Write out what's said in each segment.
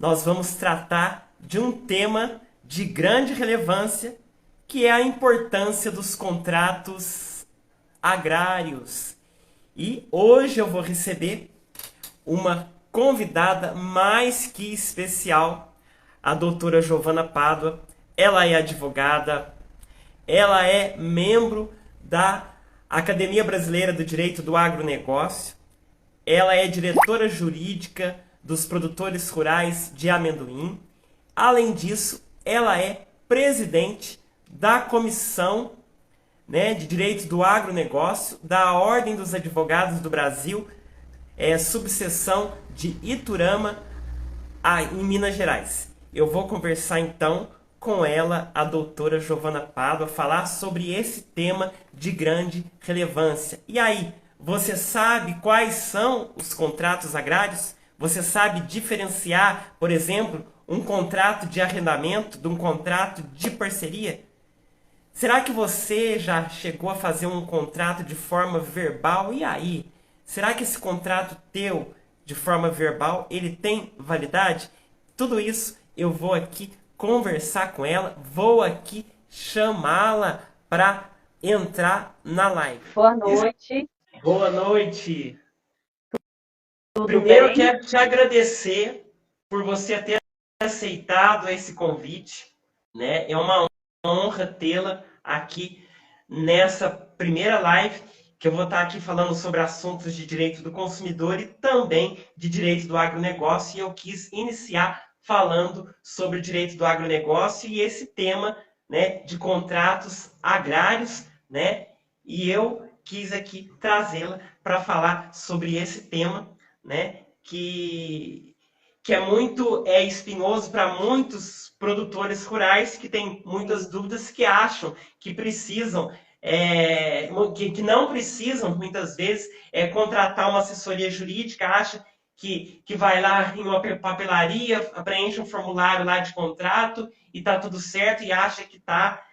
nós vamos tratar de um tema de grande relevância, que é a importância dos contratos agrários. E hoje eu vou receber uma convidada mais que especial, a doutora Giovana Pádua. Ela é advogada, ela é membro da Academia Brasileira do Direito do Agronegócio, ela é diretora jurídica dos produtores rurais de amendoim. Além disso, ela é presidente da Comissão, de Direito do Agronegócio da Ordem dos Advogados do Brasil, subseção de Iturama, em Minas Gerais. Eu vou conversar então com ela, a doutora Giovana Pádua, falar sobre esse tema de grande relevância. E aí, você sabe quais são os contratos agrários? Você sabe diferenciar, por exemplo, um contrato de arrendamento de um contrato de parceria? Será que você já chegou a fazer um contrato de forma verbal? E aí? Será que esse contrato teu, de forma verbal, ele tem validade? Tudo isso eu vou aqui conversar com ela, vou aqui chamá-la para entrar na live. Boa noite. Boa noite. Tudo Primeiro, bem? quero te agradecer por você ter aceitado esse convite, né? É uma honra tê-la aqui nessa primeira live, que eu vou estar aqui falando sobre assuntos de direito do consumidor e também de direito do agronegócio, e eu quis iniciar falando sobre o direito do agronegócio e esse tema, né, de contratos agrários, né? E eu quis aqui trazê-la para falar sobre esse tema, né, que é muito espinhoso para muitos produtores rurais que têm muitas dúvidas, que acham que precisam, que não precisam, muitas vezes, contratar uma assessoria jurídica, acha que vai lá em uma papelaria, preenche um formulário lá de contrato e está tudo certo, e acha que está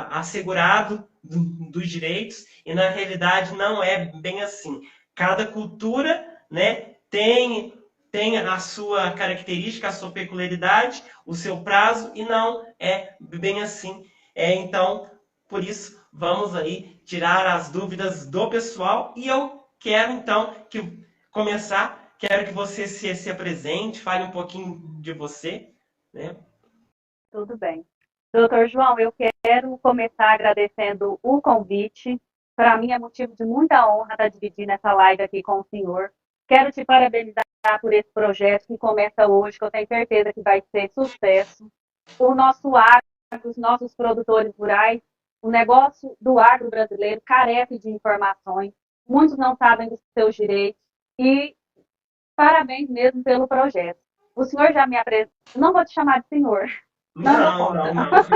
assegurado dos direitos, e na realidade não é bem assim. Cada cultura, né, tem a sua característica, a sua peculiaridade, o seu prazo, e não é bem assim. Então, por isso, vamos aí tirar as dúvidas do pessoal, e eu quero então quero que você se apresente, fale um pouquinho de você, né? Tudo bem. Doutor João, eu quero começar agradecendo o convite. Para mim é motivo de muita honra estar dividindo essa live aqui com o senhor. Quero te parabenizar por esse projeto que começa hoje, que eu tenho certeza que vai ser sucesso. O nosso agro, os nossos produtores rurais, o negócio do agro brasileiro carece de informações. Muitos não sabem dos seus direitos e parabéns mesmo pelo projeto. O senhor já me apresentou. Não vou te chamar de senhor. Não dou conta.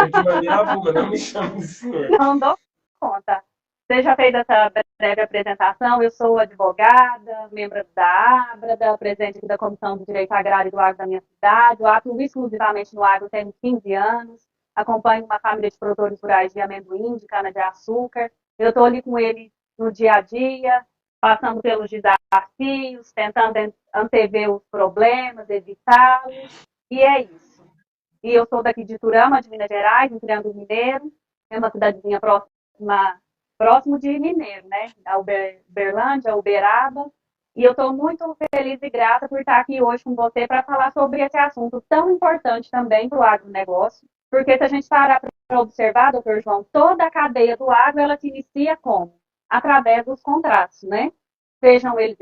De maneira alguma, não me chame de senhor. Não dou conta. Você já fez essa breve apresentação. Eu sou advogada, membro da ABRADA, presidente da Comissão do Direito Agrário do Agro da minha cidade. Eu atuo exclusivamente no agro tem 15 anos. Acompanho uma família de produtores rurais de amendoim, de cana-de-açúcar. Eu estou ali com eles no dia a dia, passando pelos desafios, tentando antever os problemas, evitá-los. E é isso. E eu sou daqui de Iturama, de Minas Gerais, em Triângulo Mineiro. É uma cidadezinha próximo de Mineiro, né? A Uberlândia, Uberaba. E eu estou muito feliz e grata por estar aqui hoje com você para falar sobre esse assunto tão importante também para o agronegócio. Porque se a gente parar para observar, doutor João, toda a cadeia do agro, ela se inicia como? Através dos contratos, né? Sejam eles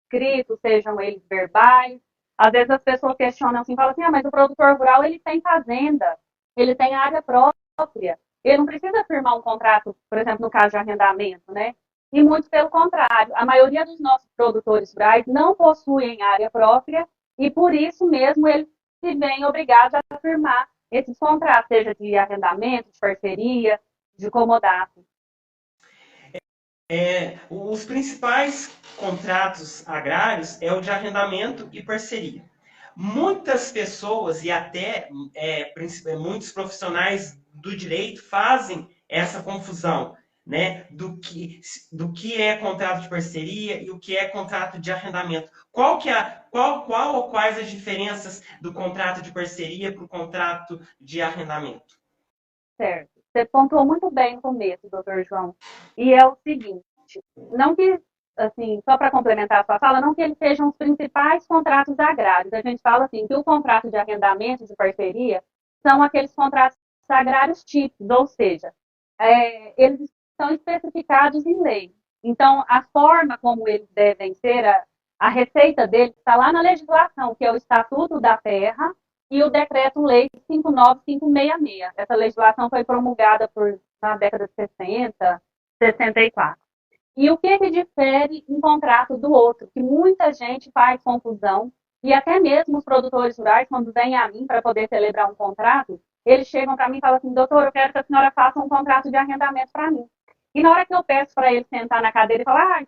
escritos, sejam eles verbais. Às vezes as pessoas questionam assim, falam assim, mas o produtor rural, ele tem fazenda, ele tem área própria, ele não precisa firmar um contrato, por exemplo, no caso de arrendamento, né? E muito pelo contrário, a maioria dos nossos produtores rurais não possuem área própria e por isso mesmo eles se veem obrigados a firmar esses contratos, seja de arrendamento, de parceria, de comodato. Os principais contratos agrários é o de arrendamento e parceria. Muitas pessoas e até muitos profissionais do direito fazem essa confusão, né, do que é contrato de parceria e o que é contrato de arrendamento. Qual ou quais as diferenças do contrato de parceria para o contrato de arrendamento? Certo. Você pontuou muito bem no começo, doutor João. E é o seguinte, não que, assim, só para complementar a sua fala, não que eles sejam os principais contratos agrários. A gente fala assim, que o contrato de arrendamento, de parceria, são aqueles contratos agrários típicos, ou seja, eles são especificados em lei. Então, a forma como eles devem ser, a receita deles está lá na legislação, que é o Estatuto da Terra, e o Decreto-Lei 59566. Essa legislação foi promulgada na década de 60, 64. E o que difere um contrato do outro? Que muita gente faz confusão, e até mesmo os produtores rurais, quando vêm a mim para poder celebrar um contrato, eles chegam para mim e falam assim, doutor, eu quero que a senhora faça um contrato de arrendamento para mim. E na hora que eu peço para ele sentar na cadeira e falar,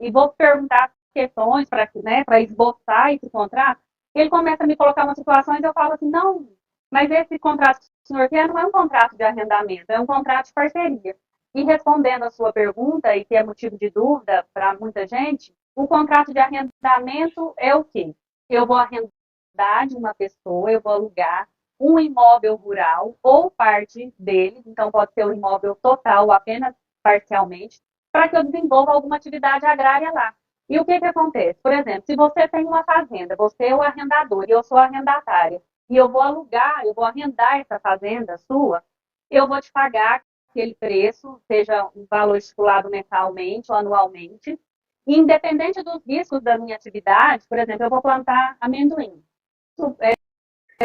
e vou perguntar questões para, né, para esboçar esse contrato, ele começa a me colocar umas situações e eu falo assim, não, mas esse contrato que o senhor quer não é um contrato de arrendamento, é um contrato de parceria. E respondendo a sua pergunta, e que é motivo de dúvida para muita gente, o contrato de arrendamento é o quê? Eu vou arrendar de uma pessoa, eu vou alugar um imóvel rural ou parte dele, então pode ser um imóvel total ou apenas parcialmente, para que eu desenvolva alguma atividade agrária lá. E o que acontece? Por exemplo, se você tem uma fazenda, você é o arrendador e eu sou a arrendatária, e eu vou alugar, eu vou arrendar essa fazenda sua, eu vou te pagar aquele preço, seja um valor estipulado mensalmente ou anualmente, e independente dos riscos da minha atividade, por exemplo, eu vou plantar amendoim.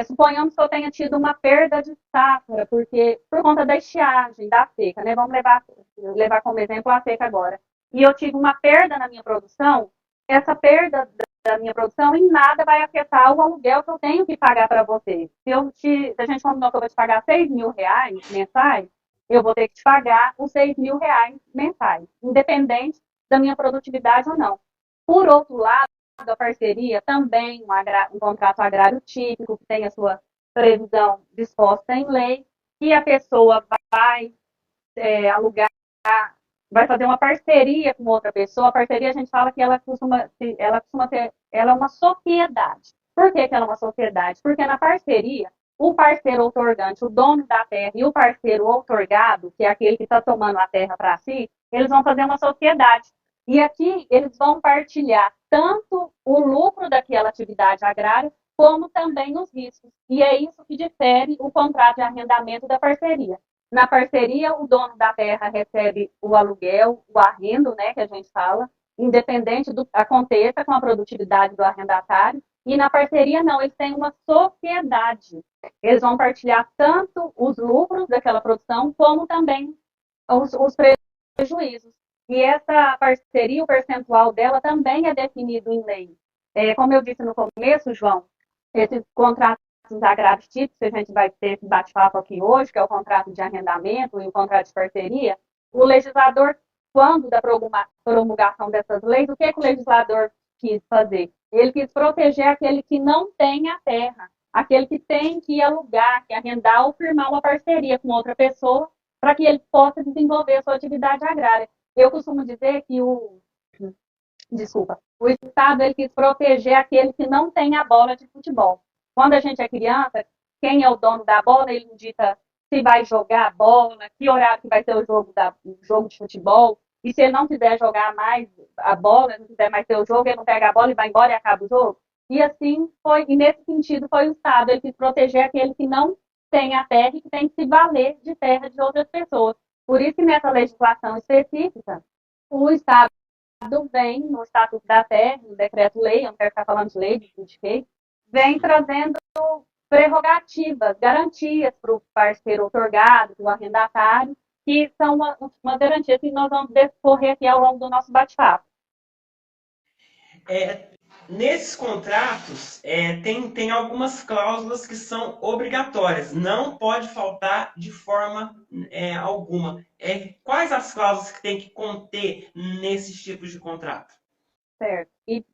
Suponhamos que eu tenha tido uma perda de safra, porque por conta da estiagem, da seca, né? Vamos levar como exemplo a seca agora. E eu tive uma perda na minha produção, essa perda da minha produção em nada vai afetar o aluguel que eu tenho que pagar para você. Se a gente combinou que eu vou te pagar R$ 6.000 mensais, eu vou ter que te pagar os R$ 6.000 mensais, independente da minha produtividade ou não. Por outro lado, a parceria também um contrato agrário típico, que tem a sua previsão disposta em lei, e a pessoa vai alugar, vai fazer uma parceria com outra pessoa. A parceria, a gente fala que ela é uma sociedade. Por que ela é uma sociedade? Porque na parceria, o parceiro outorgante, o dono da terra, e o parceiro outorgado, que é aquele que está tomando a terra para si, eles vão fazer uma sociedade. E aqui eles vão partilhar tanto o lucro daquela atividade agrária, como também os riscos. E é isso que difere o contrato de arrendamento da parceria. Na parceria, o dono da terra recebe o aluguel, o arrendo, né, que a gente fala, independente do que aconteça com a produtividade do arrendatário. E na parceria, não, eles têm uma sociedade. Eles vão partilhar tanto os lucros daquela produção, como também os prejuízos. E essa parceria, o percentual dela também é definido em lei. Como eu disse no começo, João, esses contratos agrários típicos que a gente vai ter esse bate-papo aqui hoje, que é o contrato de arrendamento e o contrato de parceria, o legislador, quando da promulgação dessas leis, o que o legislador quis fazer? Ele quis proteger aquele que não tem a terra, aquele que tem que alugar, que arrendar ou firmar uma parceria com outra pessoa para que ele possa desenvolver a sua atividade agrária. Eu costumo dizer que o Estado ele quis proteger aquele que não tem a bola de futebol. Quando a gente é criança, quem é o dono da bola, ele indica se vai jogar a bola, que horário que vai ser o jogo de futebol. E se ele não quiser jogar mais a bola, não quiser mais ter o jogo, ele não pega a bola e vai embora e acaba o jogo. E assim foi, e nesse sentido foi o Estado, ele quis proteger aquele que não tem a terra e que tem que se valer de terra de outras pessoas. Por isso que nessa legislação específica, o Estado vem no Estatuto da Terra, no Decreto-Lei, eu não quero ficar falando de lei, de vem trazendo prerrogativas, garantias para o parceiro outorgado, para o arrendatário, que são uma garantia que nós vamos decorrer aqui ao longo do nosso bate-papo. Nesses contratos, tem algumas cláusulas que são obrigatórias, não pode faltar de forma alguma. Quais as cláusulas que tem que conter nesses tipos de contrato? Certo. E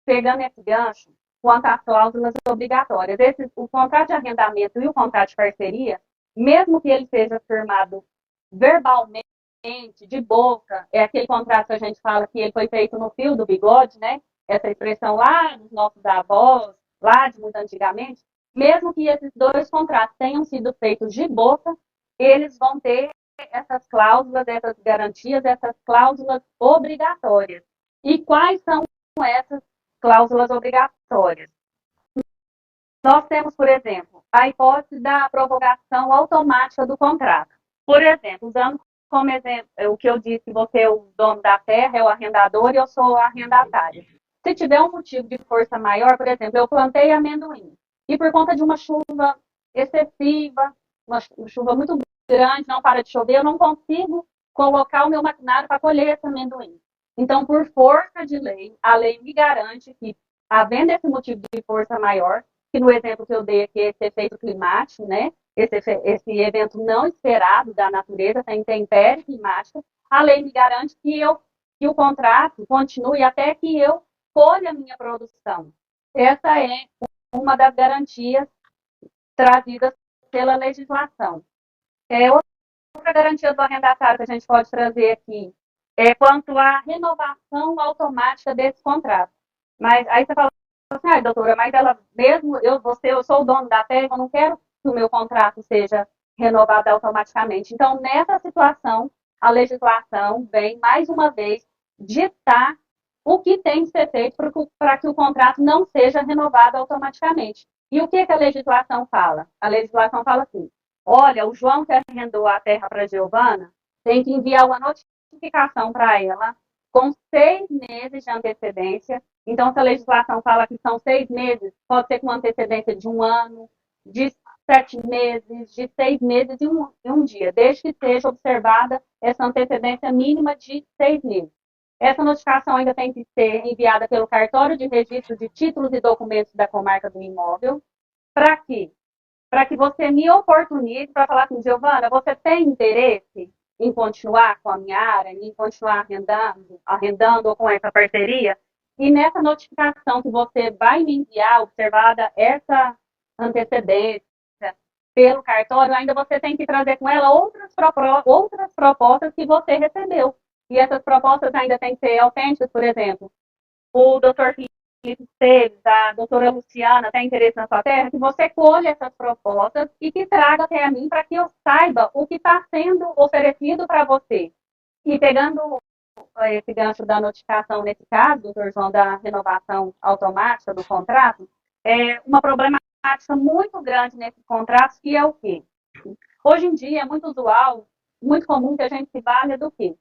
pegando esse gancho, quanto às cláusulas obrigatórias, o contrato de arrendamento e o contrato de parceria, mesmo que ele seja firmado verbalmente de boca, é aquele contrato que a gente fala que ele foi feito no fio do bigode, né? Essa expressão lá dos nossos avós, lá de muito antigamente, mesmo que esses dois contratos tenham sido feitos de boca, eles vão ter essas cláusulas, essas garantias, essas cláusulas obrigatórias. E quais são essas cláusulas obrigatórias? Nós temos, por exemplo, a hipótese da prorrogação automática do contrato. Por exemplo, usando como exemplo o que eu disse, você é o dono da terra, é o arrendador e eu sou a arrendatária. Se tiver um motivo de força maior, por exemplo, eu plantei amendoim e por conta de uma chuva excessiva, uma chuva muito grande, não para de chover, eu não consigo colocar o meu maquinário para colher esse amendoim. Então, por força de lei, a lei me garante que, havendo esse motivo de força maior, que no exemplo que eu dei aqui, esse efeito climático, né? Esse evento não esperado da natureza, essa intempérie climática, a lei me garante que o contrato continue até que eu colha a minha produção. Essa é uma das garantias trazidas pela legislação. Outra garantia do arrendatário que a gente pode trazer aqui é quanto à renovação automática desse contrato. Mas aí você fala assim, doutora, mas ela mesmo, eu sou o dono da terra, eu não quero que o meu contrato seja renovado automaticamente. Então, nessa situação, a legislação vem, mais uma vez, ditar o que tem que ser feito para que o contrato não seja renovado automaticamente. E o que a legislação fala? A legislação fala assim, olha, o João que arrendou a terra para a Giovana tem que enviar uma notificação para ela com 6 meses de antecedência. Então, se a legislação fala que são 6 meses, pode ser com antecedência de 1 ano, de 7 meses, de 6 meses e um dia, desde que seja observada essa antecedência mínima de 6 meses. Essa notificação ainda tem que ser enviada pelo cartório de registro de títulos e documentos da comarca do imóvel. Para quê? Para que você me oportunize para falar assim, Giovana, você tem interesse em continuar com a minha área, em continuar arrendando ou com essa parceria? E nessa notificação que você vai me enviar, observada essa antecedência pelo cartório, ainda você tem que trazer com ela outras propostas que você recebeu. E essas propostas ainda têm que ser autênticas, por exemplo. O doutor Felipe Esteves, a doutora Luciana tem interesse na sua terra, que você colhe essas propostas e que traga até a mim para que eu saiba o que está sendo oferecido para você. E pegando esse gancho da notificação, nesse caso, doutor João, da renovação automática do contrato, é uma problemática muito grande nesses contratos, que é o quê? Hoje em dia é muito usual, muito comum que a gente se valha do quê?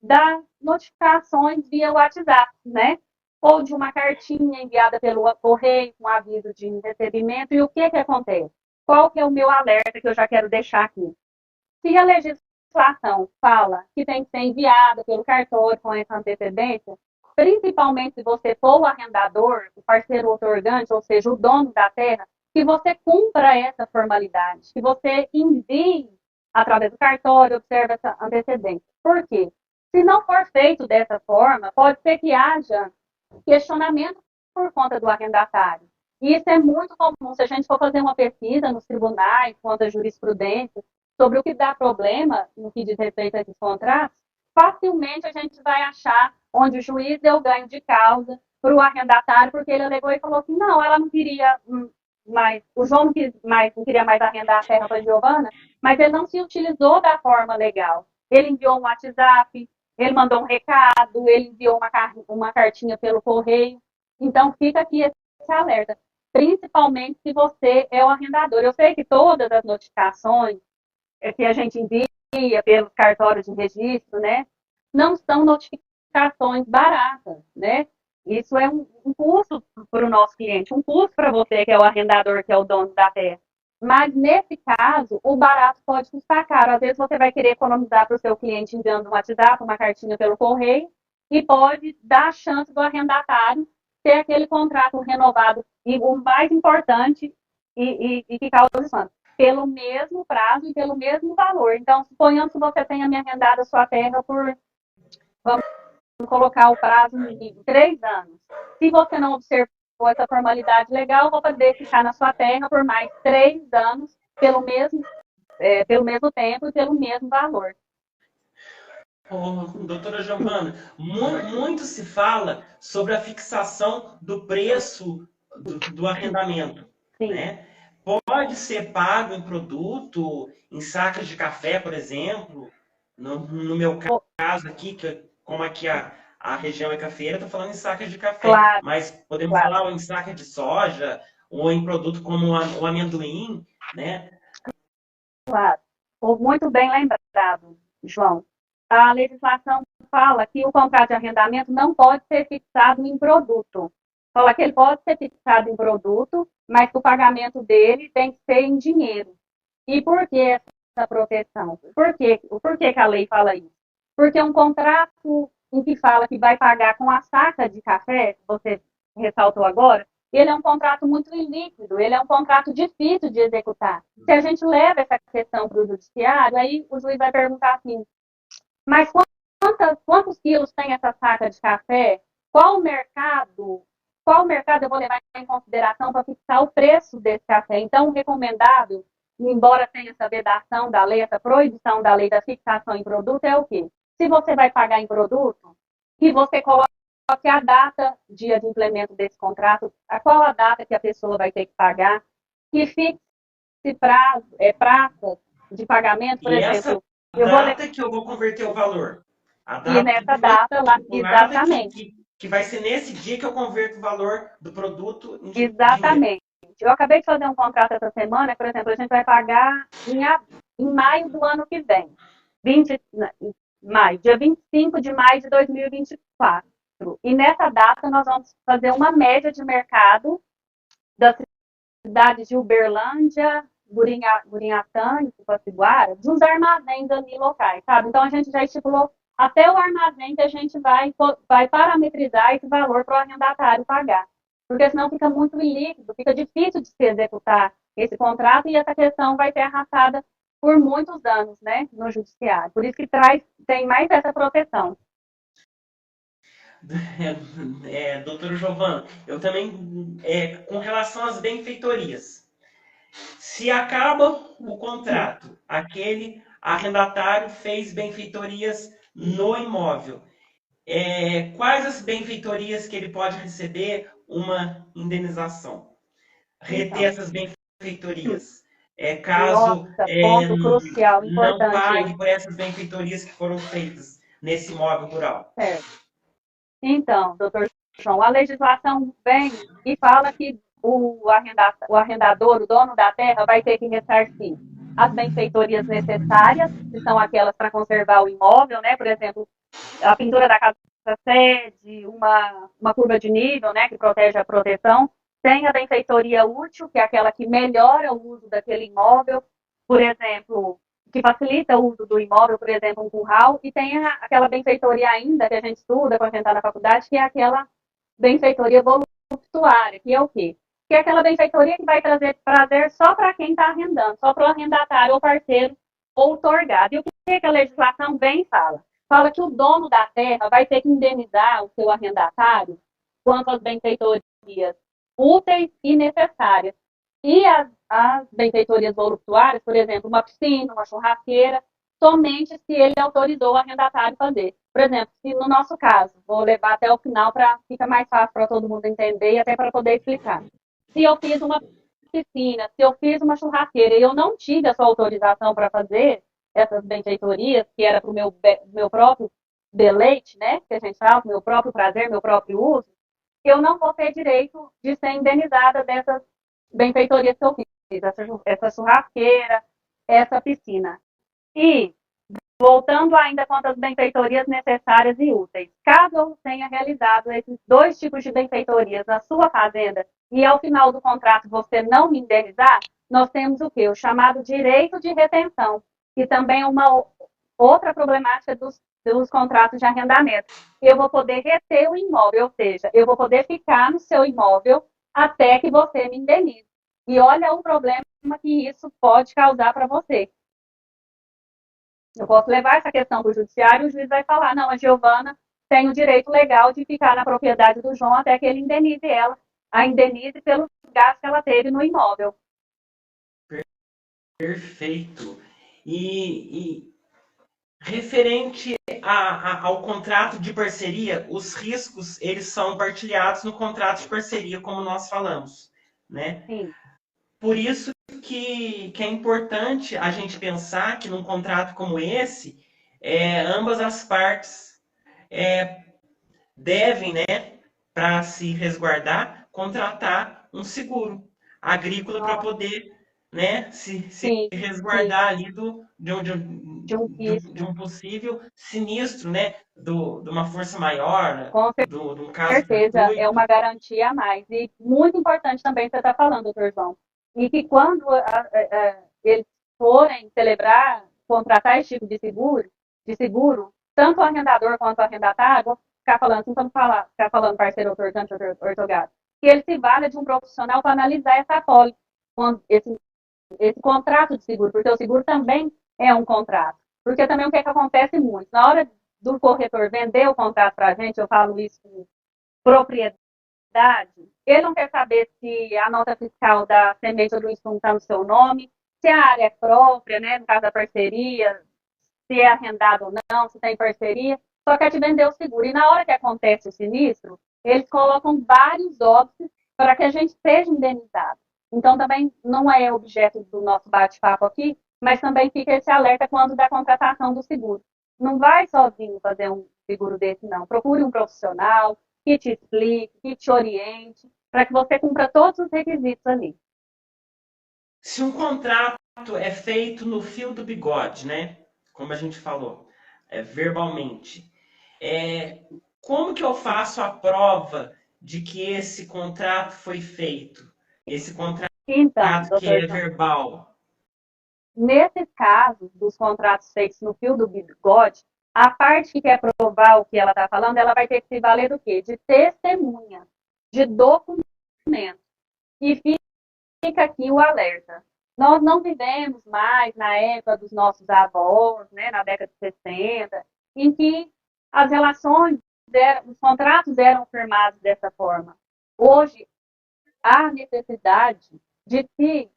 Das notificações via WhatsApp, né? Ou de uma cartinha enviada pelo correio com aviso de recebimento. E o que acontece? Qual que é o meu alerta que eu já quero deixar aqui? Se a legislação fala que tem que ser enviada pelo cartório com essa antecedência, principalmente se você for o arrendador, o parceiro outorgante, ou seja, o dono da terra, que você cumpra essa formalidade, que você envie através do cartório, observe essa antecedência. Por quê? Se não for feito dessa forma, pode ser que haja questionamento por conta do arrendatário. E isso é muito comum. Se a gente for fazer uma pesquisa nos tribunais, quanto à jurisprudência, sobre o que dá problema no que diz respeito a esses contratos, facilmente a gente vai achar onde o juiz deu ganho de causa para o arrendatário, porque ele alegou e falou assim, não, ela não queria mais, o João não queria mais arrendar a terra para a Giovana, mas ele não se utilizou da forma legal. Ele enviou um WhatsApp, ele mandou um recado, ele enviou uma cartinha pelo correio. Então, fica aqui esse alerta, principalmente se você é o arrendador. Eu sei que todas as notificações que a gente envia pelos cartórios de registro, né, não são notificações baratas, né? Isso é um custo para o nosso cliente, um custo para você que é o arrendador, que é o dono da terra. Mas, nesse caso, o barato pode custar caro. Às vezes, você vai querer economizar para o seu cliente enviando um WhatsApp, uma cartinha pelo correio, e pode dar a chance do arrendatário ter aquele contrato renovado, e o mais importante, e que causa espanto, pelo mesmo prazo e pelo mesmo valor. Então, suponhamos que você tenha me arrendado a sua terra por, vamos colocar o prazo de 3 anos. Se você não observar essa formalidade legal, vou poder ficar na sua terra por mais 3 anos, pelo mesmo tempo e pelo mesmo valor. Doutora Giovana, muito se fala sobre a fixação do preço do arrendamento, Sim, né? Pode ser pago em produto, em sacas de café, por exemplo. No meu Pô, caso aqui, como aqui a região é cafeira, estou falando em sacas de café. claro, Mas podemos claro, falar em saca de soja, ou em produto como o amendoim, né? claro. Muito bem lembrado, João. A legislação fala que o contrato de arrendamento não pode ser fixado em produto. Fala que ele pode ser fixado em produto, mas que o pagamento dele tem que ser em dinheiro. E por que essa proteção? Por que a lei fala isso? Porque um contrato em que fala que vai pagar com a saca de café, você ressaltou agora, ele é um contrato muito ilíquido, ele é um contrato difícil de executar. Se a gente leva essa questão para o judiciário, aí o juiz vai perguntar assim, mas quantos quilos tem essa saca de café? Qual o mercado? Qual o mercado eu vou levar em consideração para fixar o preço desse café? Então, o recomendável, embora tenha essa vedação da lei, essa proibição da lei da fixação em produto, é o quê? Se você vai pagar em produto, que você coloque a data, dia de implemento desse contrato, a qual a data que a pessoa vai ter que pagar, que fixe prazo de pagamento, por E essa exemplo, eu vou data que eu vou converter o valor. A e data nessa data lá, estipulada exatamente, que vai ser nesse dia que eu converto o valor do produto em dinheiro. exatamente. Eu acabei de fazer um contrato essa semana, por exemplo, a gente vai pagar em maio do ano que vem, 20, maio, dia 25 de maio de 2024. E nessa data nós vamos fazer uma média de mercado das cidades de Uberlândia, Gurinhatã e Cipaciguara, dos armazéns ali locais, sabe? Então a gente já estipulou até o armazém que a gente vai parametrizar esse valor para o arrendatário pagar. Porque senão fica muito ilíquido, fica difícil de se executar esse contrato e essa questão vai ser arrastada por muitos anos, né, no judiciário. Por isso que tem mais essa proteção. Doutor Giovanni, eu também, com relação às benfeitorias, se acaba o contrato, aquele arrendatário fez benfeitorias no imóvel, quais as benfeitorias que ele pode receber uma indenização? Reter Então, essas benfeitorias. Caso nossa, ponto crucial, não importante esse. pague por essas benfeitorias que foram feitas nesse imóvel rural. Certo. Então, doutor João, a legislação vem e fala que o arrendador, o dono da terra, vai ter que ressarcir as benfeitorias necessárias, que são aquelas para conservar o imóvel, né? Por exemplo, a pintura da casa sede, uma curva de nível, né? Que protege a proteção. Tem a benfeitoria útil, que é aquela que melhora o uso daquele imóvel, por exemplo, que facilita o uso do imóvel, por exemplo, um curral, e tem aquela benfeitoria ainda que a gente estuda quando a gente está na faculdade, que é aquela benfeitoria voluptuária, que é o quê? Que é aquela benfeitoria que vai trazer prazer só para quem está arrendando, só para o arrendatário ou parceiro outorgado. E o que a legislação vem e fala? Fala que o dono da terra vai ter que indenizar o seu arrendatário quanto às benfeitorias úteis e necessárias. E as benfeitorias voluptuárias, por exemplo, uma piscina, uma churrasqueira, somente se ele autorizou o arrendatário fazer. Por exemplo, se no nosso caso, vou levar até o final para ficar mais fácil para todo mundo entender e até para poder explicar. Se eu fiz uma piscina, se eu fiz uma churrasqueira e eu não tive a sua autorização para fazer essas benfeitorias, que era para o meu próprio deleite, né? Que a gente fala, meu próprio prazer, meu próprio uso, eu não vou ter direito de ser indenizada dessas benfeitorias que eu fiz, essa churrasqueira, essa piscina. E, voltando ainda quanto às benfeitorias necessárias e úteis, caso eu tenha realizado esses dois tipos de benfeitorias na sua fazenda e ao final do contrato você não me indenizar, nós temos o quê? O chamado direito de retenção, que também é uma outra problemática dos contratos de arrendamento. Eu vou poder reter o imóvel, ou seja, eu vou poder ficar no seu imóvel até que você me indenize. E olha o problema que isso pode causar para você. Eu posso levar essa questão para o judiciário e o juiz vai falar, não, a Giovana tem o direito legal de ficar na propriedade do João até que ele indenize ela, a indenize pelos gastos que ela teve no imóvel. Perfeito. E Referente ao contrato de parceria, os riscos eles são partilhados no contrato de parceria, como nós falamos, né? Sim, Por isso que é importante a gente pensar que num contrato como esse, ambas as partes devem, né, para se resguardar, contratar um seguro agrícola para nossa, poder, né, se sim, sim, resguardar ali de um de risco, um possível sinistro, né, de uma força maior, com de um caso certeza é fortuito. uma garantia a mais. E muito importante também você está falando, doutor João, e que quando eles forem celebrar, contratar esse tipo de seguro, tanto o arrendador quanto o arrendatário, vou ficar falando, assim, vamos falar, ficar falando parceiro otorgante, ortogado, que ele se valha de um profissional para analisar essa apólice, esse contrato de seguro, porque o seguro também é um contrato. Porque também o que, é que acontece muito? Na hora do corretor vender o contrato para a gente, eu falo isso com propriedade, ele não quer saber se a nota fiscal da semente ou do insumo está no seu nome, se a área é própria, né, no caso da parceria, se é arrendado ou não, se tem parceria, só quer te vender o seguro. E na hora que acontece o sinistro, eles colocam vários óbitos para que a gente seja indenizado. Então, também não é objeto do nosso bate-papo aqui, mas também fica esse alerta quando da contratação do seguro. Não vai sozinho fazer um seguro desse, não. Procure um profissional que te explique, que te oriente, para que você cumpra todos os requisitos ali. Se um contrato é feito no fio do bigode, né, como a gente falou, verbalmente, é, como que eu faço a prova de que esse contrato foi feito? Esse contrato Então, que doutor é João, verbal. nesses casos dos contratos feitos no fio do bigode, a parte que quer provar o que ela está falando, ela vai ter que se valer do quê? De testemunha, de documento. E fica aqui o alerta. Nós não vivemos mais na época dos nossos avós, né, na década de 60, em que as relações, os contratos eram firmados dessa forma. Hoje, há necessidade de se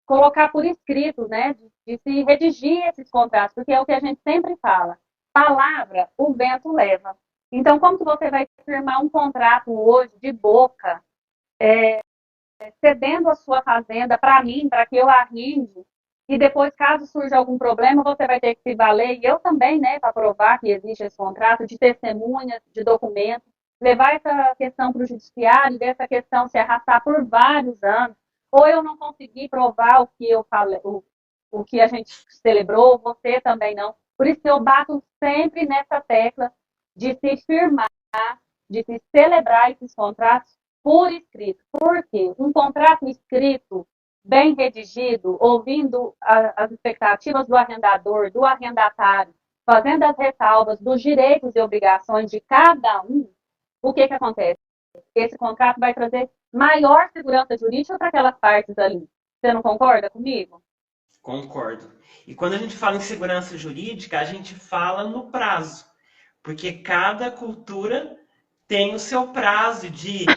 colocar por escrito, né, de se redigir esses contratos, porque é o que a gente sempre fala. Palavra, o vento leva. Então, como que você vai firmar um contrato hoje de boca, cedendo a sua fazenda para mim, para que eu arrende, e depois, caso surja algum problema, você vai ter que se valer, e eu também, né, para provar que existe esse contrato, de testemunhas, de documentos, levar essa questão para o judiciário, dessa questão se arrastar por vários anos, ou eu não conseguir provar o que eu falei, o que a gente celebrou, você também não. Por isso que eu bato sempre nessa tecla de se firmar, de se celebrar esses contratos por escrito. Por quê? Um contrato escrito, bem redigido, ouvindo as expectativas do arrendador, do arrendatário, fazendo as ressalvas dos direitos e obrigações de cada um, o que acontece? Esse contrato vai trazer maior segurança jurídica para aquelas partes ali. Você não concorda comigo? Concordo. E quando a gente fala em segurança jurídica, a gente fala no prazo, porque cada cultura tem o seu prazo de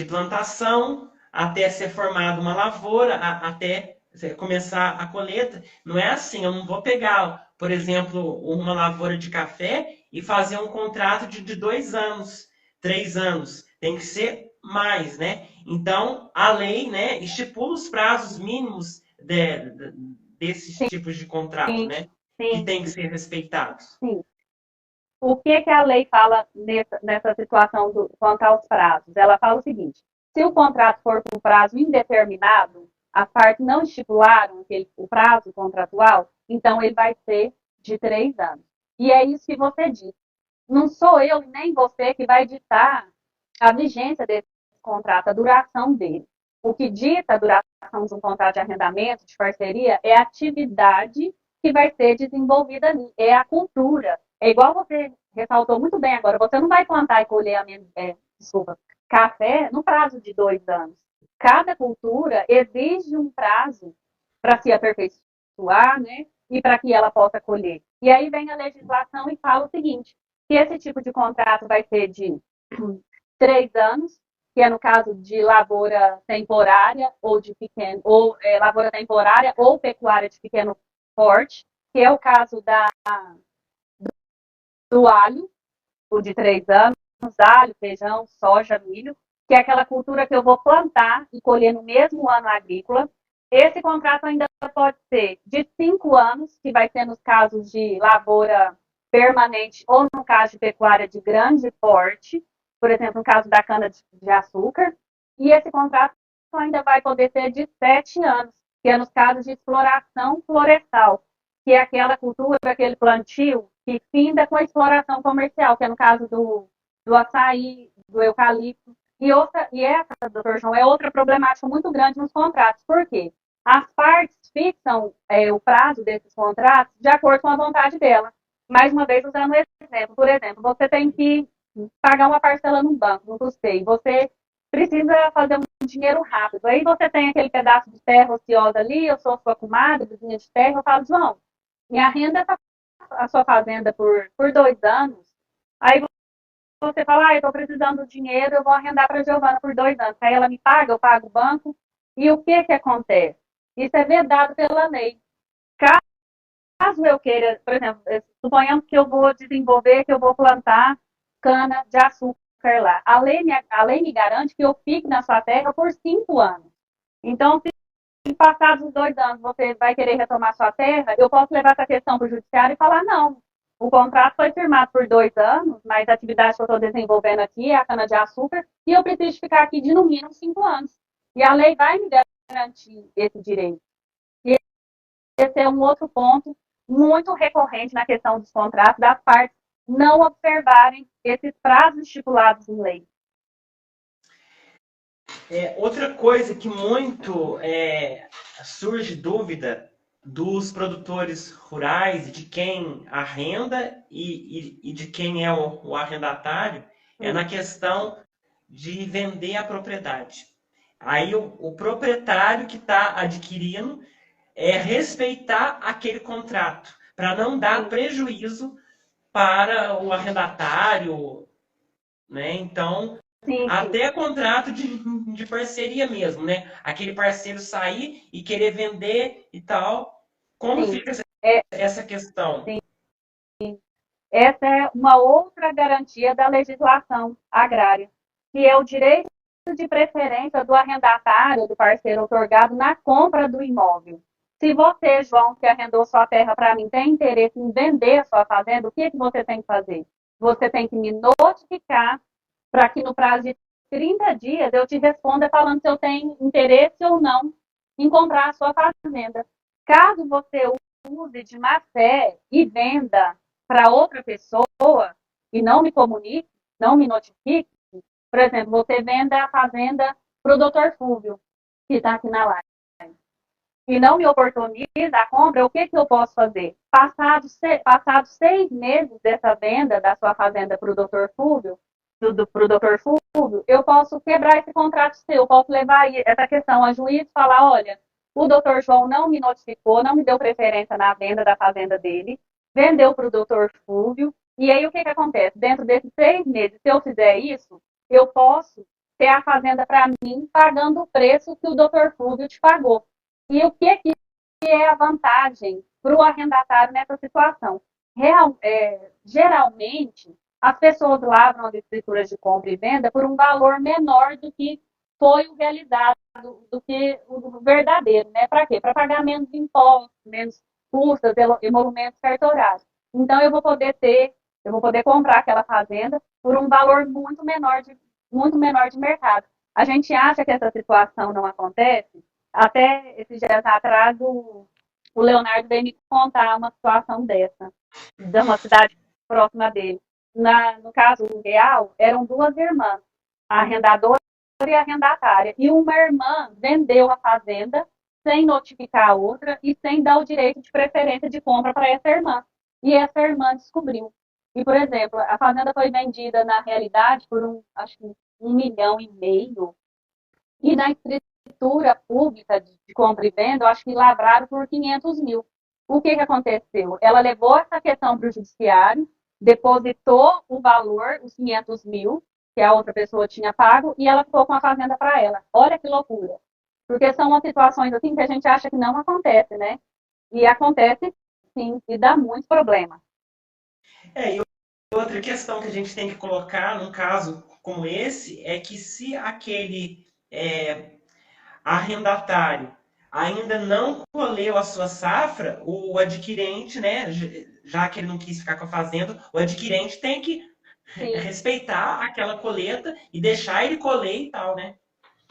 plantação até ser formada uma lavoura, até começar a colheita. Não é assim, eu não vou pegar, por exemplo, uma lavoura de café e fazer um contrato de 2 anos, 3 anos. Tem que ser mais, né? Então, a lei, né, estipula os prazos mínimos desses tipos de contrato, Sim, né? Que sim, tem que ser respeitados. sim. O que a lei fala nessa situação quanto aos prazos? Ela fala o seguinte: se o contrato for por prazo indeterminado, as partes não estipularam o prazo contratual, então ele vai ser de 3 anos. E é isso que você disse. Não sou eu nem você que vai ditar a vigência desse contrato, a duração dele. O que dita a duração de um contrato de arrendamento, de parceria, é a atividade que vai ser desenvolvida ali, é a cultura. É igual você ressaltou muito bem agora, você não vai plantar e colher café no prazo de 2 anos. Cada cultura exige um prazo para se aperfeiçoar, né? E para que ela possa colher. E aí vem a legislação e fala o seguinte: que esse tipo de contrato vai ser de 3 anos, que é no caso de lavoura temporária ou de pequeno, ou lavoura temporária ou pecuária de pequeno porte, que é o caso do alho, o de 3 anos, alho, feijão, soja, milho, que é aquela cultura que eu vou plantar e colher no mesmo ano agrícola. Esse contrato ainda pode ser de 5 anos, que vai ser nos casos de lavoura permanente ou no caso de pecuária de grande porte, por exemplo, no caso da cana-de-açúcar. E esse contrato ainda vai poder ser de 7 anos, que é nos casos de exploração florestal, que é aquela cultura, aquele plantio que finda com a exploração comercial, que é no caso do açaí, do eucalipto. E essa, doutor João, é outra problemática muito grande nos contratos. Por quê? As partes fixam o prazo desses contratos de acordo com a vontade dela. Mais uma vez, usando esse exemplo. Por exemplo, você tem que pagar uma parcela num banco, no custeio. Você precisa fazer um dinheiro rápido. Aí você tem aquele pedaço de terra ociosa ali, eu sou sua comadre, vizinha de terra, eu falo, João, me arrenda a sua fazenda por 2 anos. Aí você fala, eu estou precisando do dinheiro, eu vou arrendar para a Giovana por 2 anos. Aí ela me paga, eu pago o banco. E o que acontece? Isso é vedado pela lei. Caso eu queira, por exemplo, suponhamos que eu vou desenvolver, que eu vou plantar cana de açúcar lá. A lei me garante que eu fique na sua terra por 5 anos. Então, se passados os 2 anos você vai querer retomar sua terra, eu posso levar essa questão para o judiciário e falar, não, o contrato foi firmado por 2 anos, mas a atividade que eu estou desenvolvendo aqui é a cana-de-açúcar, e eu preciso ficar aqui de no mínimo 5 anos. E a lei vai me garantir esse direito. E esse é um outro ponto muito recorrente na questão dos contratos, das partes não observarem esses prazos estipulados em lei. Outra coisa que muito surge dúvida dos produtores rurais, de quem arrenda e de quem é o arrendatário, é na questão de vender a propriedade. Aí o proprietário que está adquirindo respeitar aquele contrato, para não dar prejuízo para o arrendatário, né? Então, Sim, até contrato de parceria mesmo, né? Aquele parceiro sair e querer vender e tal. Como sim. fica essa questão? Sim. Essa é uma outra garantia da legislação agrária, que é o direito de preferência do arrendatário, do parceiro otorgado na compra do imóvel. Se você, João, que arrendou sua terra para mim, tem interesse em vender a sua fazenda, o que você tem que fazer? Você tem que me notificar para que no prazo de 30 dias eu te responda falando se eu tenho interesse ou não em comprar a sua fazenda. Caso você use de má fé e venda para outra pessoa e não me comunique, não me notifique, por exemplo, você venda a fazenda para o doutor Fúvio, que está aqui na live, e não me oportuniza a compra, o que eu posso fazer? Passados 6 meses dessa venda da sua fazenda para o doutor Fúvio, para o doutor Fúvio, eu posso quebrar esse contrato seu, eu posso levar essa questão a juiz e falar, olha, o doutor João não me notificou, não me deu preferência na venda da fazenda dele, vendeu para o doutor Fúvio, e aí o que acontece? Dentro desses 6 meses, se eu fizer isso, eu posso ter a fazenda para mim pagando o preço que o doutor Fúvio te pagou. E o que é a vantagem para o arrendatário nessa situação? Geralmente, as pessoas lavram as escrituras de compra e venda por um valor menor do que foi o realizado, do que o verdadeiro, né? Para quê? Para pagar menos impostos, menos custas, emolumentos cartorários. Então, eu vou poder comprar aquela fazenda por um valor muito menor de mercado. A gente acha que essa situação não acontece. Até esses dias atrás, o Leonardo veio me contar uma situação dessa, de uma cidade próxima dele. No caso real, eram 2 irmãs, a arrendadora e a arrendatária. E uma irmã vendeu a fazenda sem notificar a outra e sem dar o direito de preferência de compra para essa irmã. E essa irmã descobriu. E, por exemplo, a fazenda foi vendida, na realidade, por acho que 1,5 milhão. E na escritura pública de compra e venda, eu acho que lavraram por 500 mil. O que aconteceu? Ela levou essa questão para o judiciário, depositou o valor, os 500 mil, que a outra pessoa tinha pago, e ela ficou com a fazenda para ela. Olha que loucura. Porque são umas situações assim que a gente acha que não acontece, né? E acontece sim, e dá muito problema. E outra questão que a gente tem que colocar num caso como esse é que se aquele arrendatário ainda não colheu a sua safra, o adquirente, né, já que ele não quis ficar com a fazenda, o adquirente tem que Sim, respeitar aquela colheita e deixar ele colher e tal, né?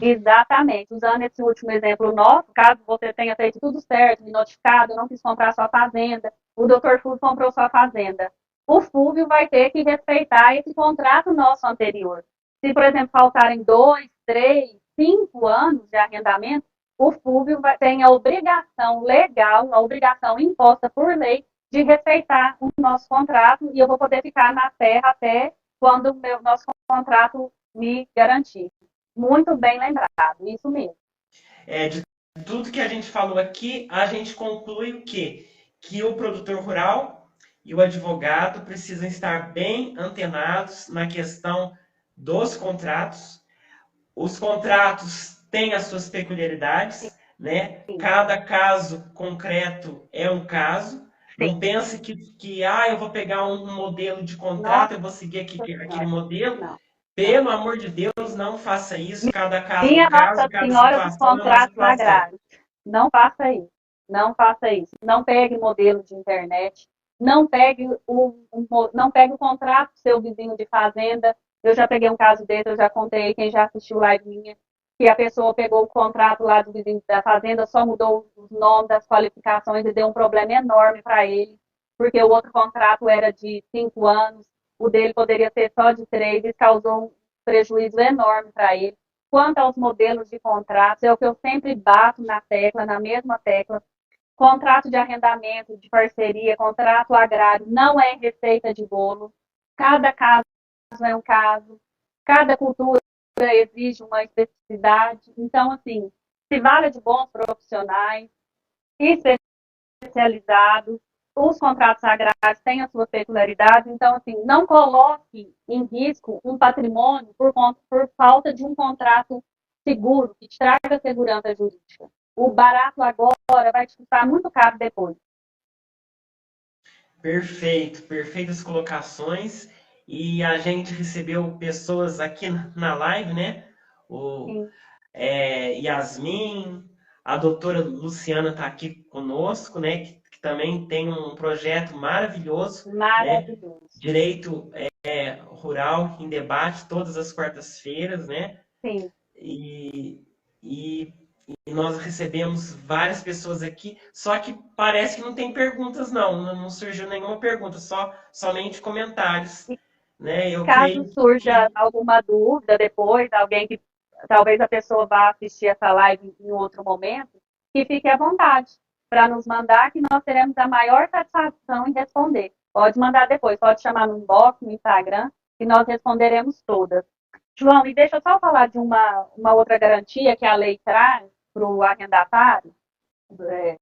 exatamente. Usando esse último exemplo nosso, caso você tenha feito tudo certo, me notificado, não quis comprar sua fazenda, o Dr. Fulvio comprou sua fazenda. O Fulvio vai ter que respeitar esse contrato nosso anterior. Se, por exemplo, faltarem 2, 3, 5 anos de arrendamento, o Fulvio tem a obrigação legal, a obrigação imposta por lei de respeitar o nosso contrato e eu vou poder ficar na terra até quando o nosso contrato me garantir. Muito bem lembrado, isso mesmo. De tudo que a gente falou aqui, a gente conclui o quê? Que o produtor rural e o advogado precisam estar bem antenados na questão dos contratos. Os contratos têm as suas peculiaridades, né? Sim, Cada caso concreto é um caso. Não sim. pense que eu vou pegar um modelo de contrato, Nossa eu vou seguir aquele Senhora, modelo. não, não. Pelo amor de Deus, não faça isso. Cada caso é um Minha caso, Nossa cada Senhora dos situação é uma contratos situação. agrários. Não faça isso. Não faça isso. Não pegue modelo de internet. Não pegue o contrato do seu vizinho de fazenda. Eu já peguei um caso desse, eu já contei, quem já assistiu live minha, que a pessoa pegou o contrato lá do vizinho da fazenda, só mudou os nomes das qualificações e deu um problema enorme para ele, porque o outro contrato era de 5 anos, o dele poderia ser só de 3 e causou um prejuízo enorme para ele. Quanto aos modelos de contratos, é o que eu sempre bato na tecla, na mesma tecla. Contrato de arrendamento, de parceria, contrato agrário, não é receita de bolo. Cada caso é um caso, cada cultura exige uma especificidade. Então, assim, se vale de bons profissionais, especializados, os contratos agrários têm as suas peculiaridades, então, assim, não coloque em risco um patrimônio por falta de um contrato seguro, que te traga segurança jurídica. O barato agora vai te custar muito caro depois. Perfeito, perfeitas colocações. E a gente recebeu pessoas aqui na live, né? O Sim, Yasmin, a doutora Luciana está aqui conosco, né? Que também tem um projeto maravilhoso, né? maravilhoso. Direito Rural em Debate, todas as quartas-feiras, né? Sim. E, e, e nós recebemos várias pessoas aqui, só que parece que não tem perguntas, não surgiu nenhuma pergunta, somente comentários, E né? Eu caso creio surja que alguma dúvida depois, alguém que talvez a pessoa vá assistir essa live em outro momento, que fique à vontade para nos mandar, que nós teremos a maior satisfação em responder. Pode mandar depois, pode chamar no inbox, no Instagram, que nós responderemos todas. João, e deixa eu só falar de uma outra garantia que a lei traz para o arrendatário, para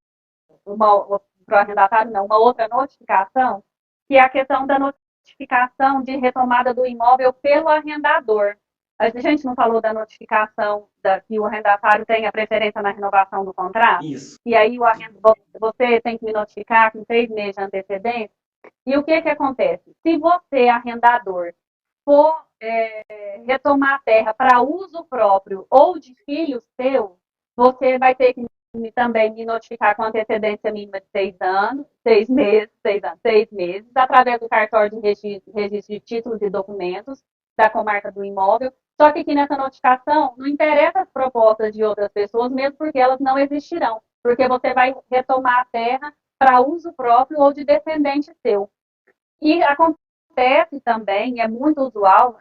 o arrendatário não, uma outra notificação, que é a questão da notificação de retomada do imóvel pelo arrendador. A gente não falou da notificação que o arrendatário tem a preferência na renovação do contrato? isso. E aí você tem que me notificar com 6 meses de antecedência. E o que, que acontece? Se você, arrendador, for retomar a terra para uso próprio ou de filho seu, você vai ter que também me notificar com antecedência mínima de 6 anos, 6 meses, 6 anos, 6 meses, através do cartório de registro de títulos e documentos da comarca do imóvel. Só que aqui nessa notificação não interessa as propostas de outras pessoas, mesmo porque elas não existirão, porque você vai retomar a terra para uso próprio ou de descendente seu. E acontece também, é muito usual,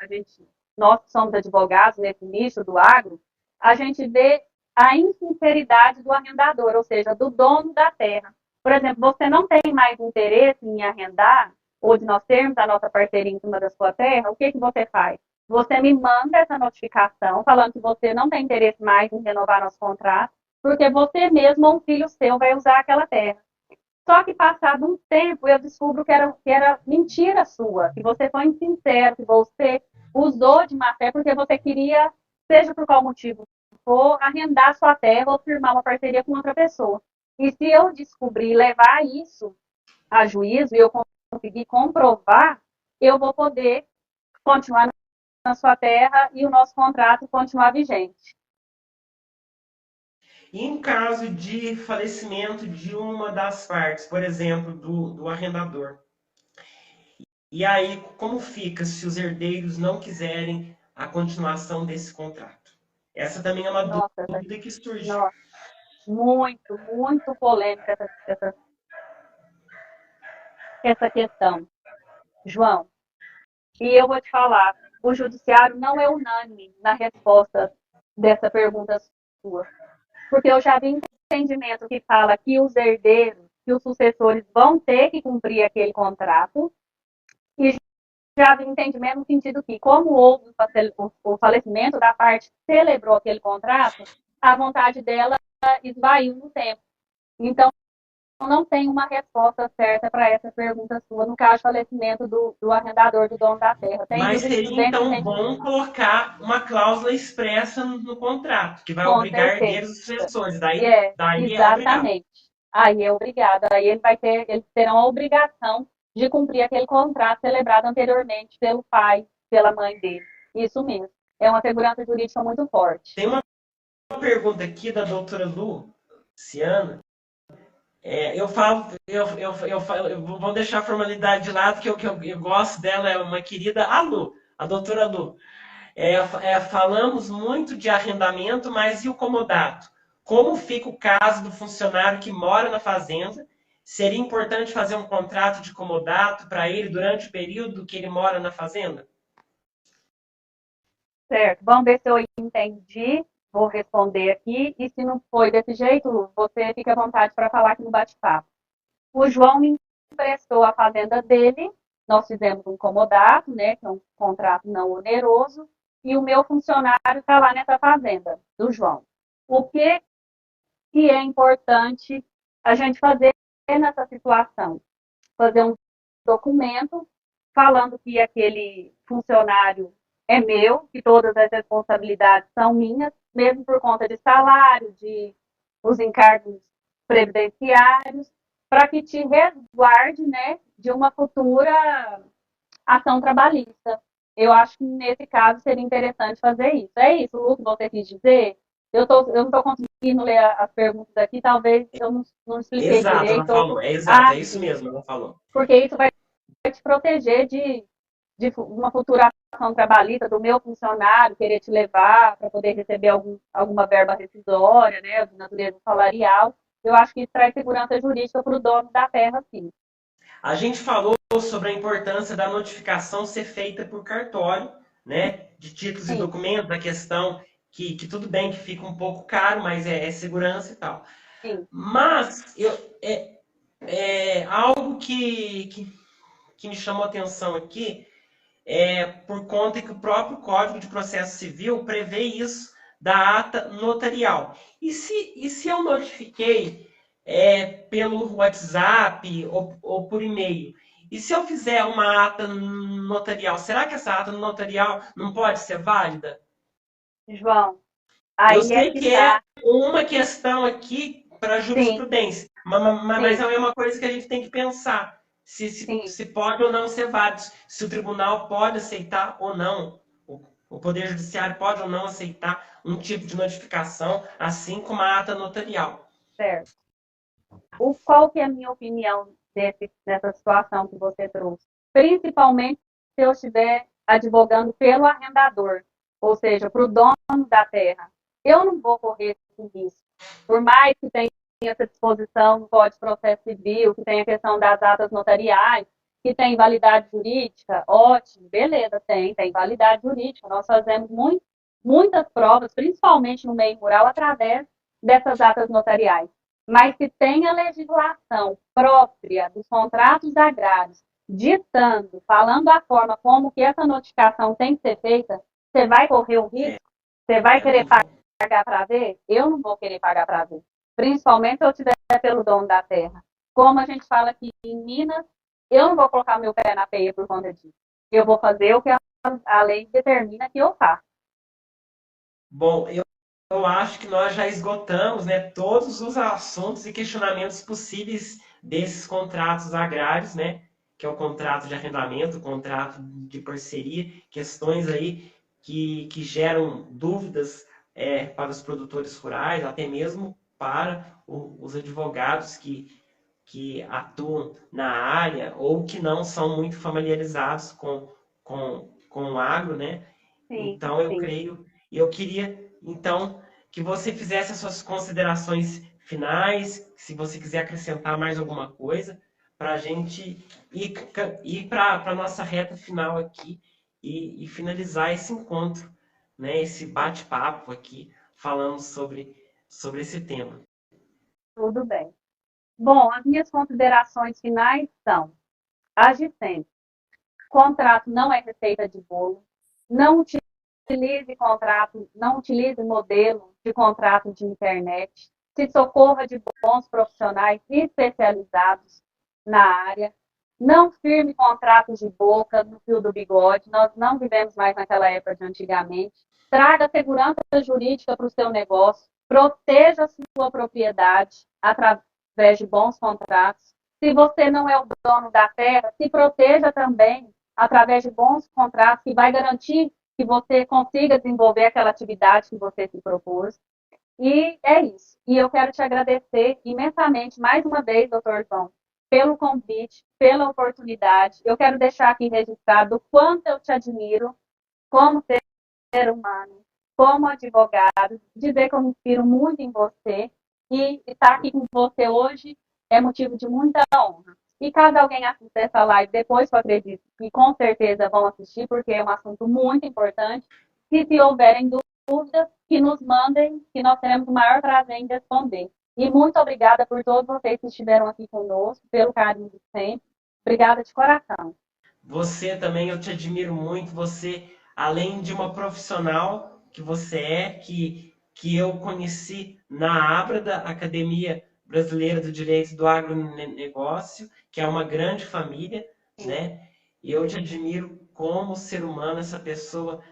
nós que somos advogados nesse nicho do agro, a gente vê a insinceridade do arrendador, ou seja, do dono da terra. Por exemplo, você não tem mais interesse em arrendar, ou de nós termos a nossa parceria em cima da sua terra, o que, que você faz? Você me manda essa notificação falando que você não tem interesse mais em renovar nosso contrato, porque você mesmo ou um filho seu vai usar aquela terra. Só que passado um tempo eu descubro que era mentira sua, que você foi insincero, que você usou de má fé porque você queria, seja por qual motivo for, arrendar sua terra ou firmar uma parceria com outra pessoa. E se eu descobrir e levar isso a juízo e eu conseguir comprovar, eu vou poder continuar na sua terra e o nosso contrato continuar vigente. E em caso de falecimento de uma das partes, por exemplo, do arrendador, e aí como fica se os herdeiros não quiserem a continuação desse contrato? Essa também é uma Nossa, dúvida que surge. nossa, muito, muito polêmica essa questão, João. E eu vou te falar, o judiciário não é unânime na resposta dessa pergunta sua. Porque eu já vi entendimento que fala que os herdeiros, que os sucessores vão ter que cumprir aquele contrato, e já vi entendimento no sentido que, como houve o falecimento da parte que celebrou aquele contrato, a vontade dela esvaiu no tempo. Então, não tem uma resposta certa para essa pergunta sua, no caso, falecimento do arrendador, do dono da terra. Tem Mas seria jurisprudência, então tem bom colocar uma cláusula expressa no contrato, que vai com obrigar certeza. herdeiros e sucessores. Daí é obrigado. Exatamente. Aí é obrigado. Aí eles terão a obrigação de cumprir aquele contrato celebrado anteriormente pelo pai, pela mãe dele. Isso mesmo. É uma segurança jurídica muito forte. Tem uma pergunta aqui da doutora Luciana. Eu falo, vou deixar a formalidade de lado, que eu gosto dela, é uma querida, a doutora Lu. Falamos muito de arrendamento, mas e o comodato? Como fica o caso do funcionário que mora na fazenda? Seria importante fazer um contrato de comodato para ele durante o período que ele mora na fazenda? Certo. Vamos ver se eu entendi. Vou responder aqui. E se não foi desse jeito, Lu, você fica à vontade para falar aqui no bate-papo. O João me emprestou a fazenda dele. Nós fizemos um comodato, né, que é um contrato não oneroso, e o meu funcionário está lá nessa fazenda, do João. O que é importante a gente fazer nessa situação? Fazer um documento falando que aquele funcionário é meu, que todas as responsabilidades são minhas, mesmo por conta de salário, de os encargos previdenciários, para que te resguarde, né, de uma futura ação trabalhista. Eu acho que nesse caso seria interessante fazer isso. É isso, Lu, que você quis dizer? Eu não estou conseguindo ler as perguntas aqui, talvez eu não expliquei Exato, ela direito. falou. É exato, Ah, é isso sim. mesmo, ela falou. Porque isso vai te proteger de uma futura ação trabalhista do meu funcionário querer te levar para poder receber alguma verba rescisória, né, de natureza salarial. Eu acho que isso traz segurança jurídica para o dono da terra, sim. A gente falou sobre a importância da notificação ser feita por cartório, né, de títulos e Sim, documentos, da questão que tudo bem que fica um pouco caro, mas é segurança e tal. sim, Mas algo que me chamou a atenção aqui por conta que o próprio Código de Processo Civil prevê isso da ata notarial. E se eu notifiquei pelo WhatsApp ou por e-mail? E se eu fizer uma ata notarial, será que essa ata notarial não pode ser válida? João. Eu Aí é sei que que é tá. uma questão aqui para Sim, jurisprudência, mas sim, é uma coisa que a gente tem que pensar. Se, se, sim. se pode ou não ser válido, se o tribunal pode aceitar ou não, o Poder Judiciário pode ou não aceitar um tipo de notificação, assim como a ata notarial. Certo. Qual que é a minha opinião dessa situação que você trouxe? Principalmente se eu estiver advogando pelo arrendador, ou seja, para o dono da terra. Eu não vou correr esse risco. Por mais que tenha essa disposição no Código de Processo Civil, que tenha a questão das atas notariais, que tem validade jurídica, ótimo, beleza, tem validade jurídica. Nós fazemos muitas provas, principalmente no meio rural, através dessas atas notariais, mas se tem a legislação própria dos contratos agrários, ditando, falando a forma como que essa notificação tem que ser feita, você vai correr o É, risco? Você vai querer não vou. pagar para ver? Eu não vou querer pagar para ver. Principalmente se eu estiver pelo dono da terra. Como a gente fala aqui em Minas, eu não vou colocar meu pé na peia por conta disso. Eu vou fazer o que a lei determina que eu faça. Bom, eu eu acho que nós já esgotamos, né, todos os assuntos e questionamentos possíveis desses contratos agrários, né, que é o contrato de arrendamento, o contrato de parceria, questões aí que geram dúvidas para os produtores rurais, até mesmo para os advogados que atuam na área ou que não são muito familiarizados com o agro, né? Sim, Então, eu sim. creio, e eu queria, então, que você fizesse as suas considerações finais, se você quiser acrescentar mais alguma coisa, para a gente ir para a nossa reta final aqui e finalizar esse encontro, né? Esse bate-papo aqui, falando sobre esse tema. Tudo bem. Bom, as minhas considerações finais são: age sempre. Contrato não é receita de bolo. Não utilize contrato, não utilize modelo de contrato de internet. Se socorra de bons profissionais especializados na área. Não firme contratos de boca no fio do bigode. Nós não vivemos mais naquela época de antigamente. Traga segurança jurídica para o seu negócio. Proteja a sua propriedade através de bons contratos. Se você não é o dono da terra, se proteja também através de bons contratos que vai garantir que você consiga desenvolver aquela atividade que você se propôs. E é isso. E eu quero te agradecer imensamente mais uma vez, doutor João, pelo convite, pela oportunidade. Eu quero deixar aqui registrado o quanto eu te admiro como ser humano, como advogado, dizer que eu me inspiro muito em você e estar aqui com você hoje é motivo de muita honra. E caso alguém assista essa live depois, eu acredito que com certeza vão assistir, porque é um assunto muito importante. E se houverem dúvidas, que nos mandem, que nós teremos o maior prazer em responder. E muito obrigada por todos vocês que estiveram aqui conosco, pelo carinho de sempre. Obrigada de coração. Você também, eu te admiro muito. Você, além de uma profissional que você que eu conheci na Abrada, Academia Brasileira do Direito do Agronegócio, que é uma grande família, Sim, né? E eu te admiro como ser humano, essa pessoa,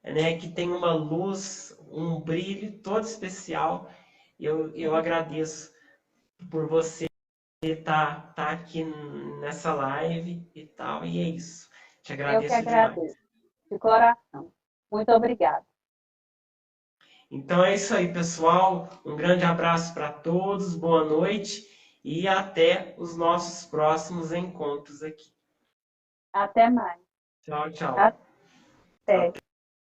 né, que tem uma luz, um brilho todo especial. Eu agradeço por você tá aqui nessa live e tal, e é isso. Te eu que agradeço demais. agradeço, de coração. Muito obrigada. Então é isso aí, pessoal. Um grande abraço para todos, boa noite e até os nossos próximos encontros aqui. Até mais. Tchau, tchau. Até.